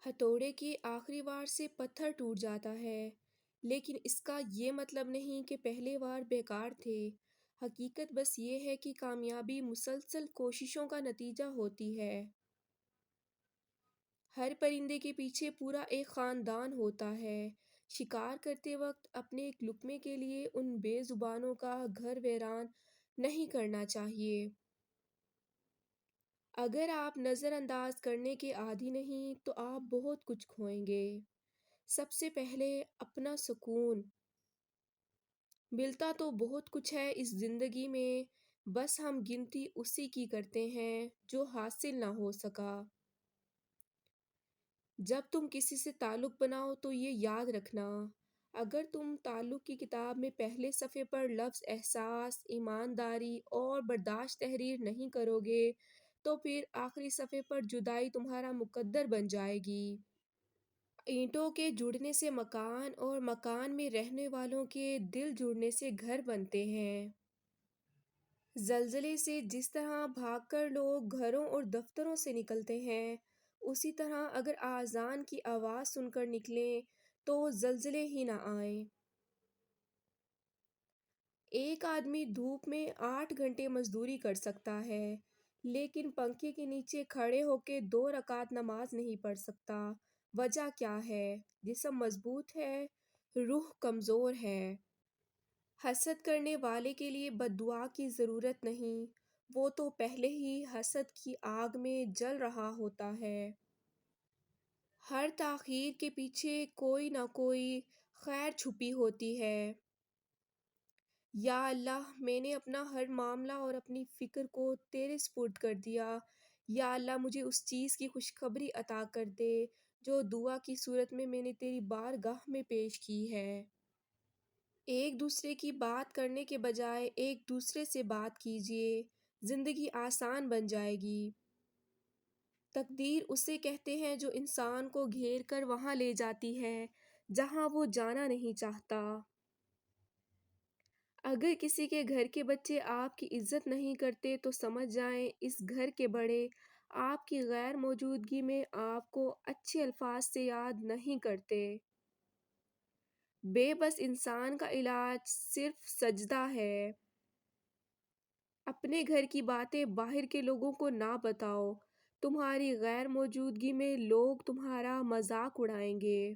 ہتھوڑے کی آخری وار سے پتھر ٹوٹ جاتا ہے، لیکن اس کا یہ مطلب نہیں کہ پہلے وار بیکار تھے۔ حقیقت بس یہ ہے کہ کامیابی مسلسل کوششوں کا نتیجہ ہوتی ہے۔ ہر پرندے کے پیچھے پورا ایک خاندان ہوتا ہے۔ شکار کرتے وقت اپنے ایک لقمے کے لیے ان بے زبانوں کا گھر ویران نہیں کرنا چاہیے۔ اگر آپ نظر انداز کرنے کے عادی نہیں تو آپ بہت کچھ کھوئیں گے۔ سب سے پہلے اپنا سکون۔ ملتا تو بہت کچھ ہے اس زندگی میں، بس ہم گنتی اسی کی کرتے ہیں جو حاصل نہ ہو سکا۔ جب تم کسی سے تعلق بناؤ تو یہ یاد رکھنا، اگر تم تعلق کی کتاب میں پہلے صفحے پر لفظ احساس، ایمانداری اور برداشت تحریر نہیں کرو گے تو پھر آخری صفحے پر جدائی تمہارا مقدر بن جائے گی۔ اینٹوں کے جڑنے سے مکان اور مکان میں رہنے والوں کے دل جڑنے سے گھر بنتے ہیں۔ زلزلے سے جس طرح بھاگ کر لوگ گھروں اور دفتروں سے نکلتے ہیں، اسی طرح اگر آذان کی آواز سن کر نکلیں تو زلزلے ہی نہ آئیں۔ ایک آدمی دھوپ میں 8 گھنٹے مزدوری کر سکتا ہے، لیکن پنکھے کے نیچے کھڑے ہو کے 2 رکعت نماز نہیں پڑھ سکتا۔ وجہ کیا ہے؟ جسم مضبوط ہے، روح کمزور ہے۔ حسد کرنے والے کے لیے بد دعا کی ضرورت نہیں، وہ تو پہلے ہی حسد کی آگ میں جل رہا ہوتا ہے۔ ہر تاخیر کے پیچھے کوئی نہ کوئی خیر چھپی ہوتی ہے۔ یا اللہ، میں نے اپنا ہر معاملہ اور اپنی فکر کو تیرے سپرد کر دیا۔ یا اللہ، مجھے اس چیز کی خوشخبری عطا کر دے جو دعا کی صورت میں نے تیری بارگاہ میں پیش کی ہے۔ ایک دوسرے کی بات کرنے کے بجائے ایک دوسرے سے بات کیجیے، زندگی آسان بن جائے گی۔ تقدیر اسے کہتے ہیں جو انسان کو گھیر کر وہاں لے جاتی ہے جہاں وہ جانا نہیں چاہتا۔ اگر کسی کے گھر کے بچے آپ کی عزت نہیں کرتے تو سمجھ جائیں اس گھر کے بڑے آپ کی غیر موجودگی میں آپ کو اچھے الفاظ سے یاد نہیں کرتے۔ بے بس انسان کا علاج صرف سجدہ ہے۔ اپنے گھر کی باتیں باہر کے لوگوں کو نہ بتاؤ، تمہاری غیر موجودگی میں لوگ تمہارا مذاق اڑائیں گے۔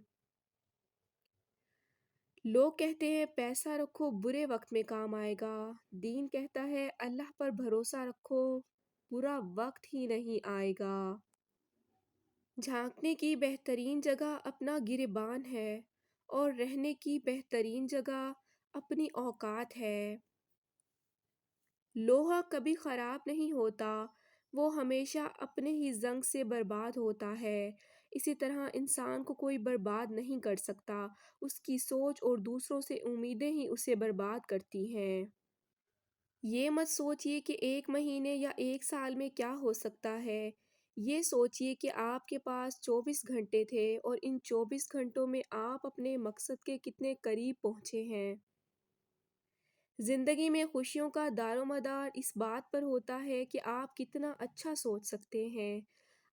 لوگ کہتے ہیں پیسہ رکھو برے وقت میں کام آئے گا، دین کہتا ہے اللہ پر بھروسہ رکھو برا وقت ہی نہیں آئے گا۔ جھانکنے کی بہترین جگہ اپنا گریبان ہے اور رہنے کی بہترین جگہ اپنی اوقات ہے۔ لوہا کبھی خراب نہیں ہوتا، وہ ہمیشہ اپنے ہی زنگ سے برباد ہوتا ہے۔ اسی طرح انسان کو کوئی برباد نہیں کر سکتا، اس کی سوچ اور دوسروں سے امیدیں ہی اسے برباد کرتی ہیں۔ یہ مت سوچیے کہ 1 مہینے یا 1 سال میں کیا ہو سکتا ہے، یہ سوچیے کہ آپ کے پاس 24 گھنٹے تھے اور ان 24 گھنٹوں میں آپ اپنے مقصد کے کتنے قریب پہنچے ہیں۔ زندگی میں خوشیوں کا دار و مدار اس بات پر ہوتا ہے کہ آپ کتنا اچھا سوچ سکتے ہیں۔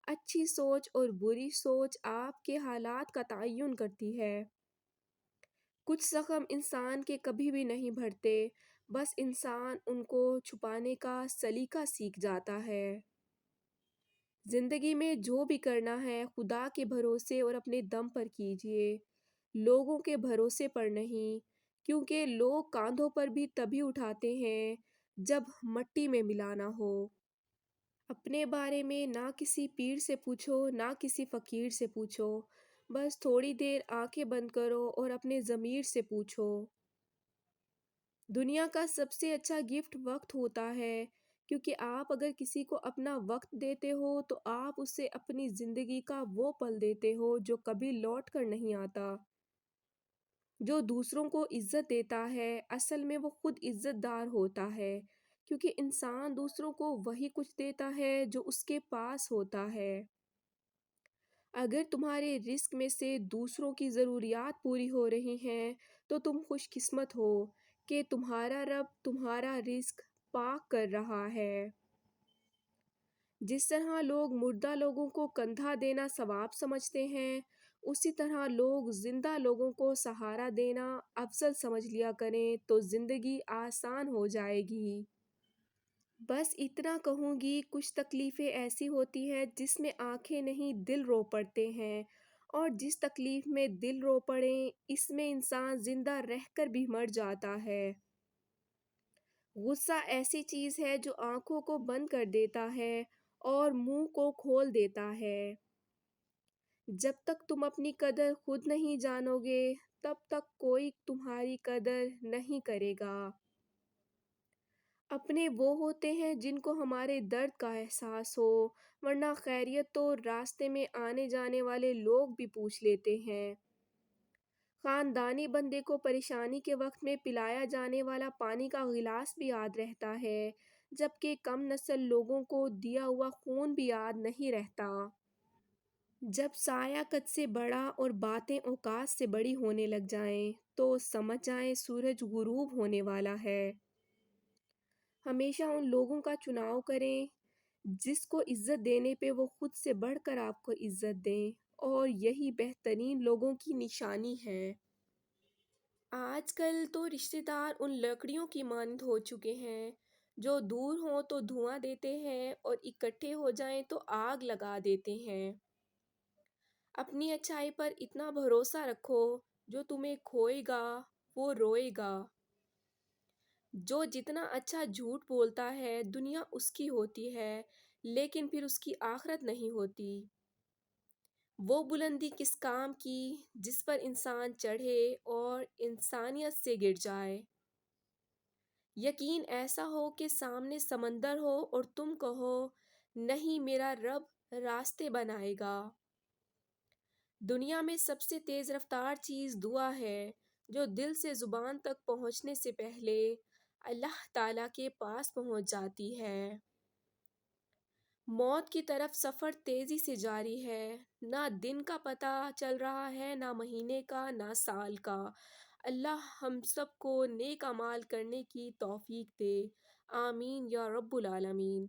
اچھی سوچ اور بری سوچ آپ کے حالات کا تعین کرتی ہے۔ کچھ زخم انسان کے کبھی بھی نہیں بھرتے، بس انسان ان کو چھپانے کا سلیقہ سیکھ جاتا ہے۔ زندگی میں جو بھی کرنا ہے خدا کے بھروسے اور اپنے دم پر کیجیے، لوگوں کے بھروسے پر نہیں، کیونکہ لوگ کاندھوں پر بھی تبھی اٹھاتے ہیں جب مٹی میں ملانا ہو۔ اپنے بارے میں نہ کسی پیر سے پوچھو نہ کسی فقیر سے پوچھو، بس تھوڑی دیر آنکھیں بند کرو اور اپنے ضمیر سے پوچھو۔ دنیا کا سب سے اچھا گفٹ وقت ہوتا ہے، کیونکہ آپ اگر کسی کو اپنا وقت دیتے ہو تو آپ اسے اپنی زندگی کا وہ پل دیتے ہو جو کبھی لوٹ کر نہیں آتا۔ جو دوسروں کو عزت دیتا ہے اصل میں وہ خود عزت دار ہوتا ہے، کیونکہ انسان دوسروں کو وہی کچھ دیتا ہے جو اس کے پاس ہوتا ہے۔ اگر تمہارے رزق میں سے دوسروں کی ضروریات پوری ہو رہی ہیں تو تم خوش قسمت ہو کہ تمہارا رب تمہارا رزق پاک کر رہا ہے۔ جس طرح لوگ مردہ لوگوں کو کندھا دینا ثواب سمجھتے ہیں، اسی طرح لوگ زندہ لوگوں کو سہارا دینا افضل سمجھ لیا کریں تو زندگی آسان ہو جائے گی۔ بس اتنا کہوں گی، کچھ تکلیفیں ایسی ہوتی ہیں جس میں آنکھیں نہیں دل رو پڑتے ہیں، اور جس تکلیف میں دل رو پڑیں اس میں انسان زندہ رہ کر بھی مر جاتا ہے۔ غصہ ایسی چیز ہے جو آنکھوں کو بند کر دیتا ہے اور منہ کو کھول دیتا ہے۔ جب تک تم اپنی قدر خود نہیں جانو گے تب تک کوئی تمہاری قدر نہیں کرے گا۔ اپنے وہ ہوتے ہیں جن کو ہمارے درد کا احساس ہو، ورنہ خیریت تو راستے میں آنے جانے والے لوگ بھی پوچھ لیتے ہیں۔ خاندانی بندے کو پریشانی کے وقت میں پلایا جانے والا پانی کا گلاس بھی یاد رہتا ہے، جبکہ کم نسل لوگوں کو دیا ہوا خون بھی یاد نہیں رہتا۔ جب سایہ قد سے بڑا اور باتیں اوقات سے بڑی ہونے لگ جائیں تو سمجھ جائیں سورج غروب ہونے والا ہے۔ ہمیشہ ان لوگوں کا چناؤ کریں جس کو عزت دینے پہ وہ خود سے بڑھ کر آپ کو عزت دیں، اور یہی بہترین لوگوں کی نشانی ہے۔ آج کل تو رشتہ دار ان لکڑیوں کی مانند ہو چکے ہیں جو دور ہوں تو دھواں دیتے ہیں اور اکٹھے ہو جائیں تو آگ لگا دیتے ہیں۔ اپنی اچھائی پر اتنا بھروسہ رکھو، جو تمہیں کھوئے گا وہ روئے گا۔ جو جتنا اچھا جھوٹ بولتا ہے دنیا اس کی ہوتی ہے، لیکن پھر اس کی آخرت نہیں ہوتی۔ وہ بلندی کس کام کی جس پر انسان چڑھے اور انسانیت سے گر جائے۔ یقین ایسا ہو کہ سامنے سمندر ہو اور تم کہو نہیں میرا رب راستے بنائے گا۔ دنیا میں سب سے تیز رفتار چیز دعا ہے، جو دل سے زبان تک پہنچنے سے پہلے اللہ تعالیٰ کے پاس پہنچ جاتی ہے۔ موت کی طرف سفر تیزی سے جاری ہے، نہ دن کا پتہ چل رہا ہے، نہ مہینے کا، نہ سال کا۔ اللہ ہم سب کو نیک اعمال کرنے کی توفیق دے، آمین یا رب العالمین۔